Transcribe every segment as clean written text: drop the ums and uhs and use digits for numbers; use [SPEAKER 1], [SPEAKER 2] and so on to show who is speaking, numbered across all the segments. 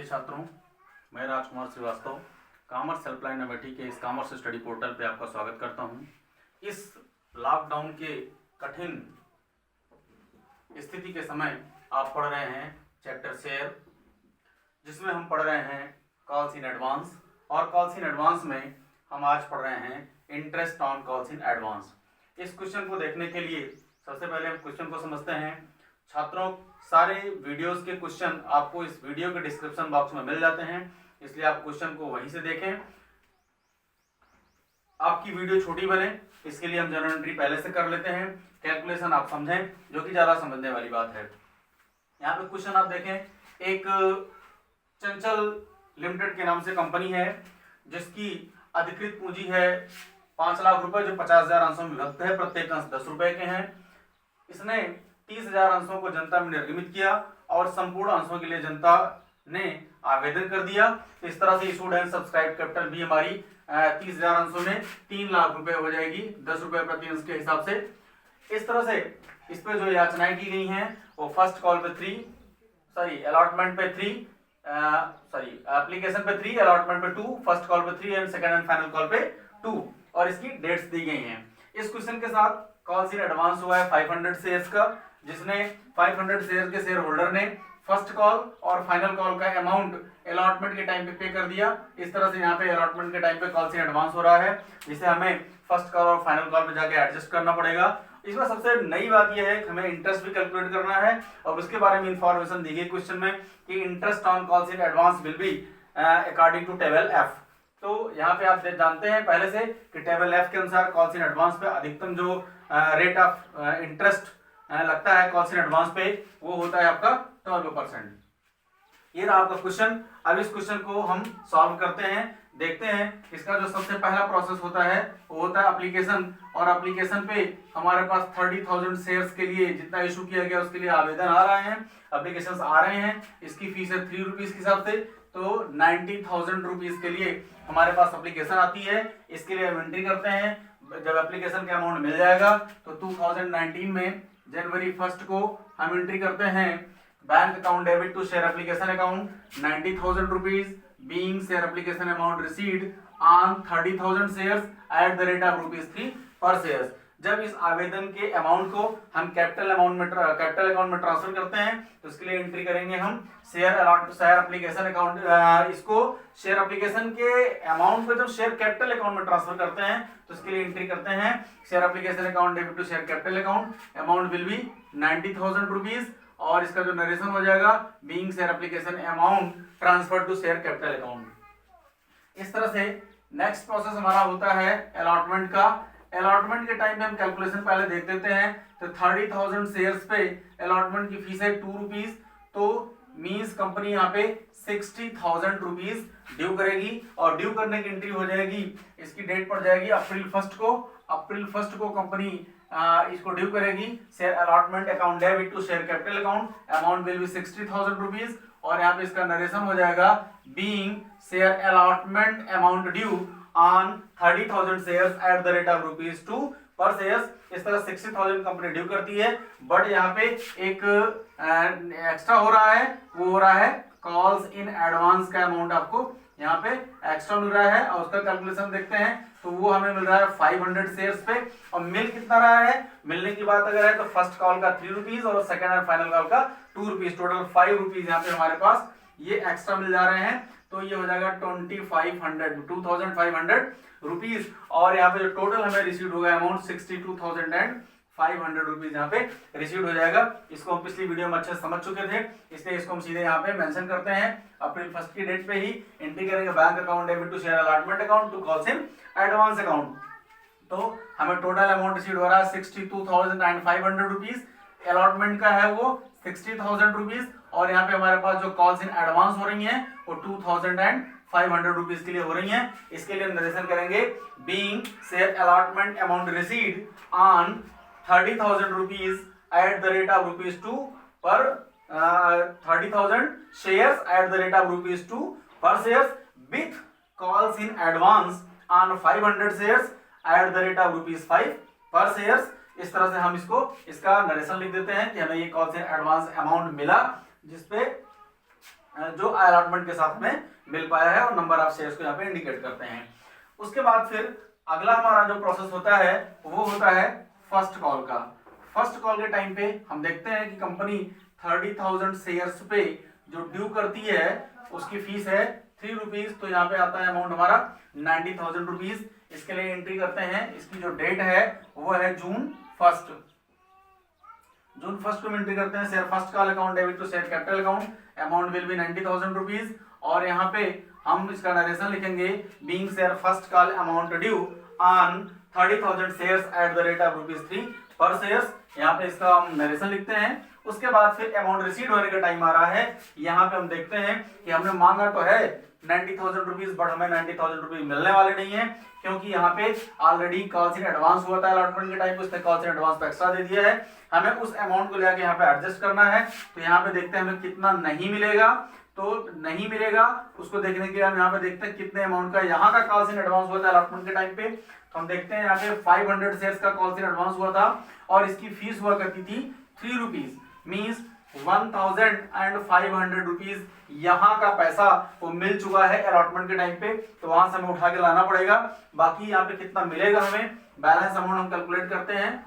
[SPEAKER 1] प्रिय छात्रों, मैं राजकुमार श्रीवास्तव कॉमर्स हेल्पलाइन अमेठी के इस कॉमर्स स्टडी पोर्टल पे आपका स्वागत करता हूं। इस लॉकडाउन के कठिन स्थिति के समय आप पढ़ रहे हैं चैप्टर शेयर, जिसमें हम पढ़ रहे हैं कॉल्स इन एडवांस, और कॉल्स इन एडवांस में हम आज पढ़ रहे हैं interest on calls in advance. इस क्वेश्चन को देखने के लिए सबसे पहले हम क्वेश्चन को समझते हैं। छात्रों, सारे वीडियोस के क्वेश्चन आपको इस वीडियो के डिस्क्रिप्शन बॉक्स में मिल जाते हैं, इसलिए आप क्वेश्चन को वहीं से देखें। आपकी वीडियो छोटी बने इसके लिए हम जनरल एंट्री पहले से कर लेते हैं, कैलकुलेशन आप समझें, जो कि ज्यादा समझने वाली बात है। यहाँ पे क्वेश्चन आप देखें, एक चंचल लिमिटेड के नाम से कंपनी है जिसकी अधिकृत पूंजी है 5 लाख रुपए, जो 50,000 अंशों में विभक्त है, प्रत्येक अंश 10 रुपए के हैं। इसने 30,000 अंशों को जनता में निर्गमित किया और संपूर्ण अंशों के लिए जनता ने आवेदन कर दिया। तो इस तरह से इशूड एंड सब्सक्राइब कैपिटल भी हमारी 30,000 अंशों में 3 लाख रुपए हो जाएगी, 10 रुपए प्रति अंश के हिसाब से। इस तरह से इस पे जो याचनाएं की गई हैं वो फर्स्ट कॉल पे 3, अलॉटमेंट पे 3, एप्लीकेशन पे 3, अलॉटमेंट पे 2, फर्स्ट कॉल पे 3 and second and final call पे 2, और इसकी डेट्स दी गई हैं। इस क्वेश्चन के साथ कॉल्स इन एडवांस हुआ है 500 शेयर्स का, जिसने 500 शेयर के शेयर होल्डर ने फर्स्ट कॉल और फाइनल कॉल का अमाउंट अलॉटमेंट के टाइम पे पे कर दिया। इस तरह से यहाँ पे अलॉटमेंट के टाइम पे कॉल्स इन एडवांस हो रहा है, जिसे हमें फर्स्ट कॉल और फाइनल कॉल पे जाके एडजस्ट करना पड़ेगा। इसमें सबसे नई बात यह है कि हमें इंटरेस्ट भी कैलकुलेट करना है, और उसके बारे में इंफॉर्मेशन दी गई क्वेश्चन में कि interest on calls in advance will be according to table F. तो यहाँ पे आप जानते हैं पहले से कि टेबल एफ के अनुसार कॉल्स इन एडवांस पे अधिकतम जो रेट ऑफ इंटरेस्ट लगता है कॉल्स इन एडवांस पे, वो होता है आपका 12%। ये रहा आपका क्वेश्चन। अब इस क्वेश्चन को हम सॉल्व करते हैं, देखते हैं। इसका जो सबसे पहला प्रोसेस होता है वो होता है एप्लीकेशन, और एप्लीकेशन पे हमारे पास 30,000 शेयर्स के लिए जितना इशू किया गया उसके लिए आवेदन आ रहे हैं, एप्लीकेशन आ रहे हैं। इसकी फीस है 3 रुपीज के हिसाब से, तो 90,000 रुपीज के लिए हमारे पास एप्लीकेशन आती है। इसके लिए हम एंट्री करते हैं। जब एप्लीकेशन का अमाउंट मिल जाएगा तो 2019 में जनवरी 1 को हम एंट्री करते हैं bank account debit to share application account 90,000 rupees being share application amount received on 30,000 shares at the rate of ₹3 per share. जब इस आवेदन के अमाउंट को हम कैपिटल अकाउंट में ट्रांसफर करते हैं तो इसके लिए एंट्री करेंगे हम शेयर एप्लीकेशन अकाउंट। इसको शेयर एप्लीकेशन के अमाउंट को जब शेयर कैपिटल अकाउंट में ट्रांसफर करते हैं तो इसके लिए एंट्री करते हैं share application account debit to share capital account, amount will be 90,000 rupees, और इसका जो नरेशन हो जाएगा being share application amount transfer to share capital account. इस तरह से नेक्स्ट प्रोसेस हमारा होता है अलॉटमेंट का। अलॉटमेंट के टाइम पे हम कैलकुलेशन पहले देख देते हैं। तो 30,000 शेयर्स पे अलॉटमेंट की फीस है 2 रुपीज, तो मींस कंपनी यहाँ पे 60,000 रुपीज ड्यू करेगी, और ड्यू करने की एंट्री हो जाएगी, इसकी डेट पड़ जाएगी अप्रैल 1 को। अप्रैल 1 को कंपनी इसको ड्यू करेगी share allotment account debit to share capital account, amount will be 60,000 rupees, और यहाँ पे इसका नरेशन हो जाएगा being share allotment amount due on 30,000 shares at the rate of ₹2 per shares. इस तरह 60,000 कंपनी ड्यू करती है, बट यहाँ पे एक एक्स्ट्रा हो रहा है, वो हो रहा है कॉल्स इन एडवांस का अमाउंट आपको यहाँ पे एक्स्ट्रा मिल रहा है, और उसका कैलकुलेशन देखते हैं तो वो हमें मिल रहा है 500 शेयर्स पे। और मिल कितना रहा है, मिलने की बात अगर है तो फर्स्ट कॉल का 3 रुपीज और सेकंड एंड फाइनल कॉल का 2 रुपीज, टोटल 5 रुपीज यहाँ पे हमारे पास ये एक्स्ट्रा मिल जा रहे हैं। तो ये हो जाएगा 2,500 रुपीज, और यहाँ पे जो टोटल हमें रिसीव होगा अमाउंट 62,500 रुपीज यहाँ पे रिसीव हो जाएगा। इसको हम पिछली वीडियो में अच्छे समझ चुके थे, इसलिए इसको हम सीधे यहाँ पे मेंशन करते हैं। अप्रैल 1 की डेट पे ही एंट्री करेंगे bank account debit to share allotment account to calls in advance account. तो हमें टोटल अमाउंट रिसीव हो रहा है 62,500 रुपीज, अलॉटमेंट का है वो 60,000 रुपीज, और यहाँ पे हमारे पास जो कॉल्स इन एडवांस हो रही हैं वो 2,500 रुपीज के लिए हो रही हैं। इसके लिए हम नरेशन करेंगे being share allotment amount received on 30,000 rupees eight the rate of ₹2 पर 30,000 shares at the rate of ₹2 per shares with calls in advance on 500 shares at the rate of ₹5 पर शेयर्स। इस तरह से हम इसका नरेशन लिख देते हैं कि हमें ये कॉल्स इन एडवांस अमाउंट मिला, जिसपे जो अलॉटमेंट के साथ में मिल पाया है, और नंबर ऑफ शेयर्स को यहाँ पे इंडिकेट करते हैं। उसके बाद फिर अगला हमारा जो प्रोसेस होता है वो होता है फर्स्ट कॉल का। फर्स्ट कॉल के टाइम पे हम देखते हैं कि कंपनी 30,000 शेयर्स पे जो ड्यू करती है उसकी फीस है 3 रुपीज, तो यहाँ पे आता है अमाउंट हमारा 90,000 रुपीज। इसके लिए एंट्री करते हैं, इसकी जो डेट है वो है जून 1। जून 1 को हम एंट्री करते हैं। Share first call account debit to share capital account, amount will be 90,000 rupees, और यहाँ पे हम इसका नरेशन लिखेंगे being share first call amount due on 30,000 shares at the rate of ₹3 per shares, यहाँ पे इसका हम नरेशन लिखते हैं। उसके बाद फिर अमाउंट रिसीव होने का टाइम आ रहा है, यहाँ पे हम देखते हैं कि हमने मांगा तो है 90,000 रुपीज, बट हमें 90,000 रुपीज मिलने वाले नहीं है, क्योंकि यहाँ पे ऑलरेडी कॉल्स इन एडवांस हुआ था अलॉटमेंट के टाइम पे, उसने कॉल्स इन एडवांस पे एक्स्ट्रा दे दिया है। हमें उस अमाउंट को लेकर यहाँ पे एडजस्ट करना है, तो यहाँ पे देखते हैं हमें कितना नहीं मिलेगा। तो नहीं मिलेगा उसको देखने के लिए हम यहाँ पे देखते हैं कितने अमाउंट का यहाँ का कॉल्स इन एडवांस हुआ था अलॉटमेंट के टाइम पे। तो हम देखते हैं यहाँ पे 500 शेयर्स का कॉल्स इन एडवांस हुआ था, और इसकी फीस हुआ करती थी 3 रुपीज, मीन्स 1,500 रुपीज यहाँ का पैसा वो मिल चुका है अलॉटमेंट के टाइम पे, तो वहां से हमें उठा के लाना पड़ेगा। बाकी यहाँ पे कितना मिलेगा हमें, बैलेंस अमाउंट हम कैलकुलेट करते हैं,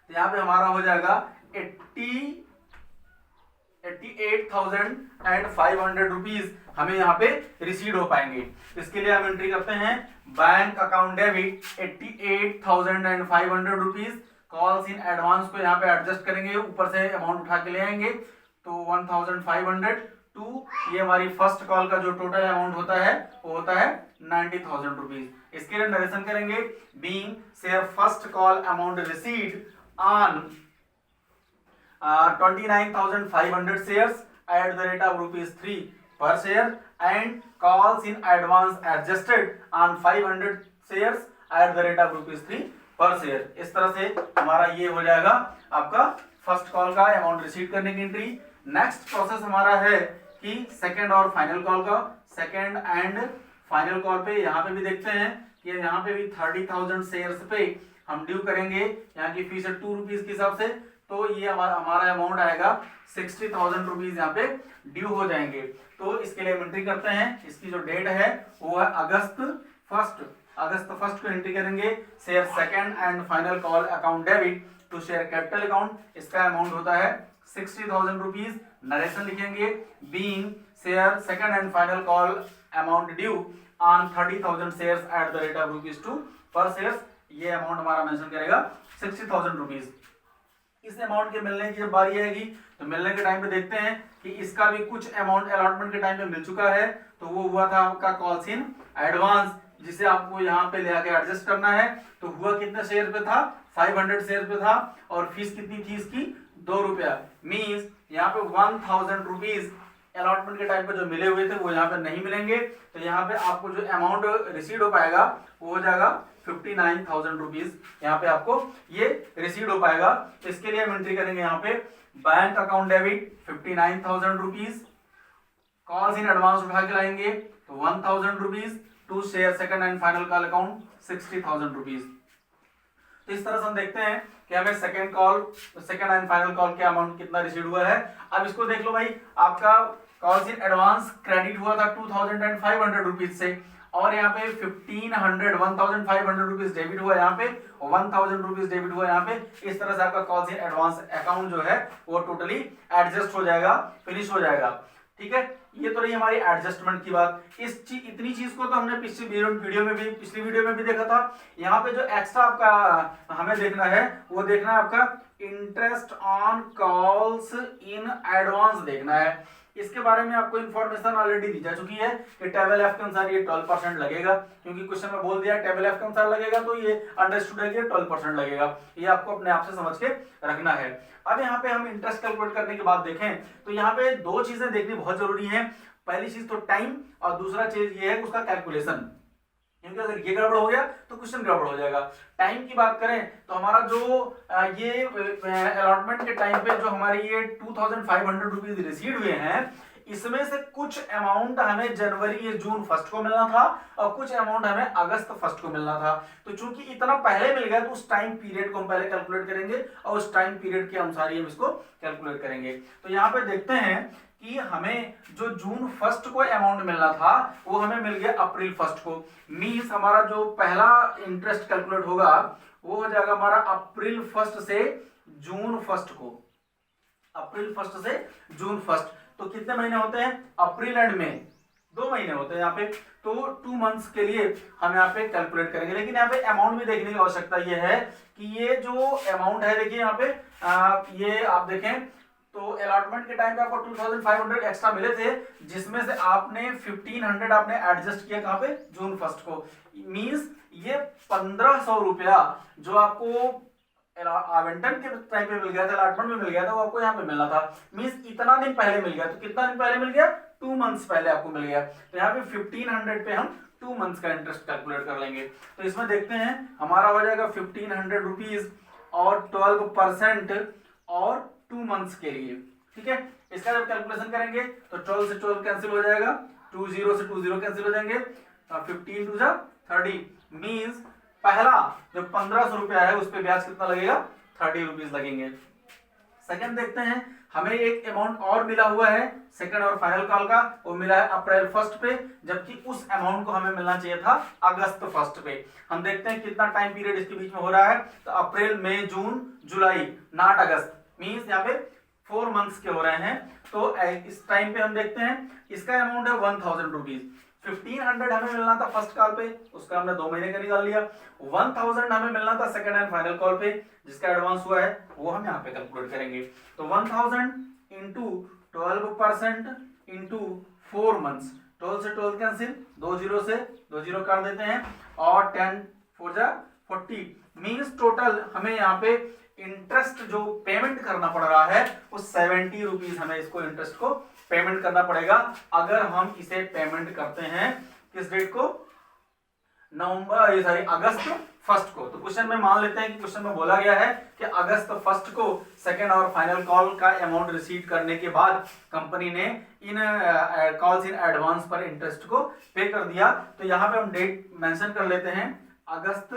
[SPEAKER 1] तो यहाँ पे हमारा हो जाएगा 88,500 रुपीज हमें यहाँ पे रिसीव हो पाएंगे। इसके लिए हम एंट्री करते हैं bank account debit 88,500 rupees, calls in advance को यहाँ पे एडजस्ट करेंगे, ऊपर से अमाउंट उठा के ले आएंगे, तो 1,500 टू ये हमारी फर्स्ट कॉल का जो टोटल अमाउंट होता है वो होता है 90,000 रुपीज। इसके लिए नरेशन करेंगे being share first call amount received on 29,500 shares at the rate of ₹3 per share and calls in advance adjusted on 500 shares at the rate of ₹3 per share। इस तरह से हमारा ये हो जाएगा आपका फर्स्ट कॉल का अमाउंट रिसीव करने की एंट्री। नेक्स्ट प्रोसेस हमारा है कि सेकेंड और फाइनल कॉल का। सेकेंड एंड फाइनल कॉल पे यहाँ पे भी देखते हैं कि यहाँ पे भी 30,000 शेयर्स पे हम ड्यू करेंगे, यहाँ की फीस है 2 रुपीज के हिसाब से, तो ये हमारा अमाउंट आएगा 60,000 रुपीज यहाँ पे ड्यू हो जाएंगे। तो इसके लिए एंट्री करते हैं, इसकी जो डेट है वो है अगस्त फर्स्ट को एंट्री करेंगे। Share second and final call account debit to share capital account, इसका अमाउंट होता है 60,000 रुपीज। नरेशन लिखेंगे being share second and final call amount due on 30,000 shares at the rate of ₹2 per shares, ये amount हमारा mention करेगा 60,000 rupees. इस amount के मिलने की जब बारी आएगी तो मिलने के टाइम पे देखते हैं कि इसका भी कुछ अमाउंट अलॉटमेंट के टाइम पे मिल चुका है, तो वो हुआ था आपका कॉल्स इन एडवांस, जिसे आपको यहाँ पे ले आके एडजस्ट करना है। तो हुआ कितने शेयर पे था, 500 शेयर पे था, और फीस कितनी थी इसकी, 2 रुपया, मीन्स यहाँ पे 1,000 रुपीज अलॉटमेंट के टाइम पे जो मिले हुए थे वो यहाँ पे नहीं मिलेंगे। तो यहाँ पे आपको जो अमाउंट रिसीव हो पाएगा वो हो जाएगा 59,000 रुपीज, यहाँ पे आपको ये रिसीव हो पाएगा। तो इसके लिए हम एंट्री करेंगे यहाँ पे bank account debit 59,000 rupees, calls in advance उठा के लाएंगे तो 1,000 rupees, to share second and final call account 60,000 rupees. तो इस तरह से हम देखते हैं कि हमें सेकंड एंड फाइनल कॉल के अमाउंट कितना रिसीव हुआ है। अब इसको देख लो भाई, आपका कॉल्स इन एडवांस क्रेडिट हुआ था 2,500 रुपीज से, और यहाँ पे 1,500 रुपीज डेबिट हुआ, यहाँ पे 1,000 रुपीज डेबिट हुआ यहाँ पे। इस तरह से आपका कॉल्स इन एडवांस अकाउंट जो है वो टोटली एडजस्ट हो जाएगा, फिनिश हो जाएगा। ठीक है, ये तो रही हमारी एडजस्टमेंट की बात। इतनी चीज को तो हमने पिछली वीडियो में भी देखा था। यहाँ पे जो एक्स्ट्रा आपका हमें देखना है वो देखना है आपका interest on calls in advance देखना है। इसके बारे में आपको इन्फॉर्मेशन ऑलरेडी दी जा चुकी है कि टेबल एफ के अनुसार ये 12% लगेगा, क्योंकि क्वेश्चन में बोल दिया टेबल एफ के अनुसार लगेगा, तो ये अंडरस्टूड है कि 12% लगेगा। ये आपको अपने आप से समझ के रखना है। अब यहाँ पे हम इंटरेस्ट कैलकुलेट करने के बाद देखें तो यहाँ पे 2 चीजें देखनी बहुत जरूरी है। पहली चीज तो टाइम, और दूसरा चीज ये है उसका कैलकुलेशन, क्योंकि अगर ये गड़बड़ हो गया तो क्वेश्चन गड़बड़ हो जाएगा। टाइम की बात करें तो हमारा जो ये अलॉटमेंट के टाइम पे जो हमारी ये 2,500 रुपीज रिसीव हुए हैं, इसमें से कुछ अमाउंट हमें जनवरी या जून फर्स्ट को मिलना था और कुछ अमाउंट हमें अगस्त फर्स्ट को मिलना था। तो चूंकि इतना पहले मिल गया तो उस टाइम पीरियड को हम पहले कैलकुलेट करेंगे और उस टाइम पीरियड के अनुसार ही हम इसको कैलकुलेट करेंगे। तो यहाँ पे देखते हैं कि हमें जो जून फर्स्ट को अमाउंट मिलना था वो हमें मिल गया अप्रैल फर्स्ट को। मींस हमारा जो पहला इंटरेस्ट कैलकुलेट होगा वो हो जाएगा हमारा अप्रैल फर्स्ट से जून फर्स्ट को, अप्रैल फर्स्ट से जून फर्स्ट। तो कितने महीने होते हैं? अप्रैल एंड मई, 2 महीने होते हैं यहाँ पे। तो 2 मंथ्स के लिए हम यहाँ पे कैलकुलेट करेंगे। लेकिन यहाँ पे अमाउंट भी देखने की आवश्यकता ये है कि ये जो अमाउंट है देखिए यहाँ पे ये आप देखें तो अलॉटमेंट के टाइम पे आपको 2500 एक्स्ट्रा मिले थे, जिसमें से आपने 1500 आपने एडजस्ट किया कहाँ पे? जून फर्स्ट को। मींस ये 1500 रुपया जो आपको आवंटन के टाइम पे मिल गया था, अलॉटमेंट में मिल गया था, वो आपको यहाँ पे मिलना था। मींस इतना दिन पहले मिल गया। तो कितना दिन पहले मिल गया? 2 मंथ्स पहले आपको मिल गया। तो यहाँ पे 1500 पे हम 2 मंथ्स का इंटरेस्ट कैलकुलेट कर लेंगे। तो इसमें देखते हैं हमारा हो जाएगा 1500 रुपीज और 12% और 2 मंथ्स के लिए। ठीक है, इसका जब कैलकुलेशन करेंगे तो 12 से 12 कैंसिल हो जाएगा, 20 से 20 कैंसिल हो जाएंगे, 15 टू 30 मींस पहला जो 1500 रुपया है उस पे ब्याज कितना लगेगा? 30 रुपीज लगेंगे। सेकंड देखते हैं, हमें एक अमाउंट और मिला हुआ है सेकंड और फाइनल कॉल का, वो मिला है अप्रैल फर्स्ट पे, जबकि उस अमाउंट को हमें मिलना चाहिए था अगस्त फर्स्ट पे। हम देखते हैं कितना टाइम पीरियड इसके बीच में हो रहा है। तो अप्रैल, मई, जून, जुलाई, नॉट अगस्त, मींस यहाँ पे 4 मंथ्स के हो रहे हैं। तो इस टाइम पे हम देखते हैं इसका अमाउंट है 1000 रुपीज। 1500 हमें मिलना था फर्स्ट कॉल पे, उसका हमने 2 महीने का निकाल लिया। 1000 हमें मिलना था सेकंड एंड फाइनल कॉल पे, जिसका एडवांस हुआ है वो हम यहाँ पे कैलकुलेट करेंगे। तो 1000 इंटू 12% इंटू 4 मंथ्स, 12 से 12 कैंसिल, 2 0 से 2 0 काट देते हैं और 10 4 जा 40 मींस टोटल हमें यहाँ पे इंटरेस्ट जो पेमेंट करना पड़ रहा है वो 70 रुपीज हमें इसको इंटरेस्ट को पेमेंट करना पड़ेगा। अगर हम इसे पेमेंट करते हैं किस डेट को? अगस्त फर्स्ट को। तो क्वेश्चन में मान लेते हैं कि क्वेश्चन में बोला गया है कि अगस्त फर्स्ट को सेकंड और फाइनल कॉल का अमाउंट रिसीव करने के बाद कंपनी ने इन कॉल्स इन एडवांस पर इंटरेस्ट को पे कर दिया। तो यहाँ पे हम डेट मेंशन कर लेते हैं अगस्त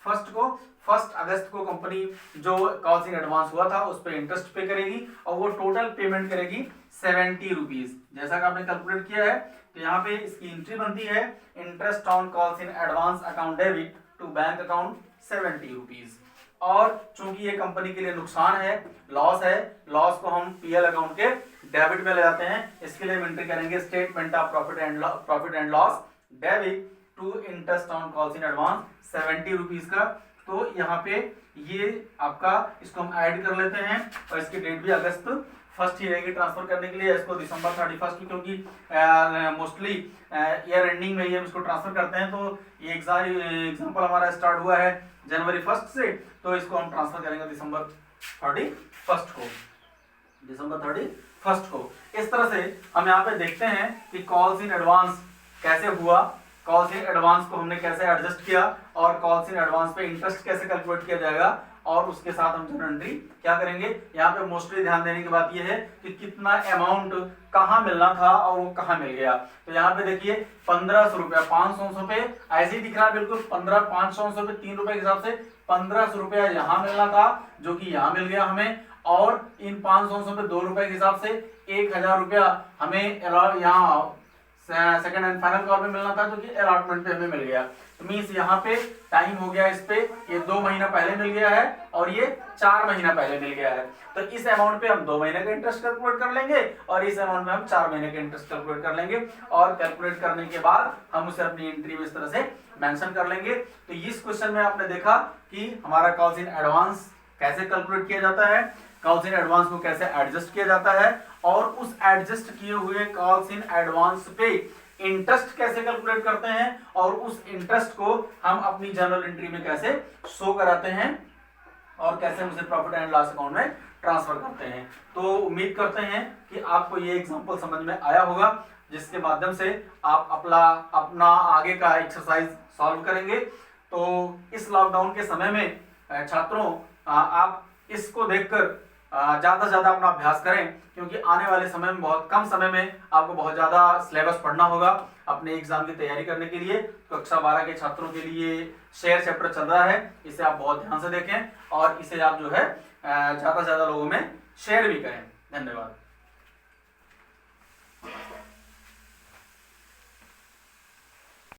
[SPEAKER 1] फर्स्ट को। 1 अगस्त को कंपनी जो कॉल्स इन एडवांस हुआ था उस पर इंटरेस्ट पे करेगी और वो टोटल पेमेंट करेगी 70 रुपीज। जैसा कि आपने कैलकुलेट किया है तो यहाँ पे इसकी एंट्री बनती है interest on calls in advance account debit to bank account 70 rupees. और चूंकि ये कंपनी के लिए नुकसान है, लॉस है, लॉस को हम पीएल अकाउंट के डेबिट में ले जाते हैं। इसके लिए हम एंट्री करेंगे statement of profit and loss debit to interest on calls in advance 70 rupees का। तो यहाँ पे ये आपका इसको हम ऐड कर लेते हैं और इसकी डेट भी अगस्त फर्स्ट ही रहेगी ट्रांसफर करने के लिए। इसको दिसंबर 31 क्योंकि मोस्टली ईयर एंडिंग में ही हम इसको ट्रांसफर करते हैं। तो ये एग्जाम्पल हमारा स्टार्ट हुआ है जनवरी 1 से, तो इसको हम ट्रांसफर करेंगे दिसंबर 31 को, दिसंबर 31 को। इस तरह से हम यहाँ पे देखते हैं कि कॉल्स इन एडवांस कैसे हुआ, कॉल्स इन एडवांस को हमने कैसे एडजस्ट किया और कॉल्स इन एडवांस पे इंटरेस्ट कैसे कैलकुलेट किया जाएगा और उसके साथ हम जनरल एंट्री क्या करेंगे। यहाँ पे मोस्टली ध्यान देने की बात यह है कि कितना अमाउंट कहाँ मिलना था और वो कहाँ मिल गया। तो यहाँ पे देखिए 1500 रुपया 500 पे ऐसे ही दिख रहा है बिल्कुल 500 पे 3 रुपए के हिसाब से 1500 रुपया यहाँ मिलना था जो कि यहाँ मिल गया हमें, और इन 500 पे 2 रुपए के हिसाब से 1000 रुपया हमें यहाँ सेकंड एंड फाइनल कॉल में मिलना था जो कि अलॉटमेंट पे हमें मिल गया। तो मींस यहाँ पे टाइम हो गया इस पे, ये 2 महीना पहले मिल गया है और ये 4 महीना पहले मिल गया है। तो इस अमाउंट पे हम 2 महीने का इंटरेस्ट कैलकुलेट कर लेंगे और इस अमाउंट में हम 4 महीने का इंटरेस्ट कैलकुलेट कर लेंगे और कैलकुलेट करने के बाद हम उसे अपनी एंट्री में इस तरह से मेंशन कर लेंगे। तो इस क्वेश्चन में आपने देखा कि हमारा कॉल्स इन एडवांस कैसे कैलकुलेट किया जाता है, कॉल्स इन एडवांस को कैसे एडजस्ट किया जाता है और उस एडजस्ट किए हुए कॉल्स इन एडवांस पे इंटरेस्ट कैसे कैलकुलेट करते हैं और उस इंटरेस्ट को हम अपनी जर्नल एंट्री में कैसे शो कराते हैं और कैसे हम उसे प्रॉफिट एंड लॉस अकाउंट में ट्रांसफर करते हैं। तो उम्मीद करते हैं कि आपको ये एग्जांपल समझ में आया होगा, जिसके माध्यम से आप अपना आगे का एक्सरसाइज सॉल्व करेंगे। तो इस लॉकडाउन के समय में छात्रों आप इसको देखकर ज़्यादा से ज़्यादा अपना अभ्यास करें, क्योंकि आने वाले समय में बहुत कम समय में आपको बहुत ज़्यादा सिलेबस पढ़ना होगा अपने एग्जाम की तैयारी करने के लिए। कक्षा 12 के छात्रों के लिए शेयर चैप्टर चल रहा है, इसे आप बहुत ध्यान से देखें और इसे आप जो है ज़्यादा से ज़्यादा लोगों में शेयर भी करें। धन्यवाद।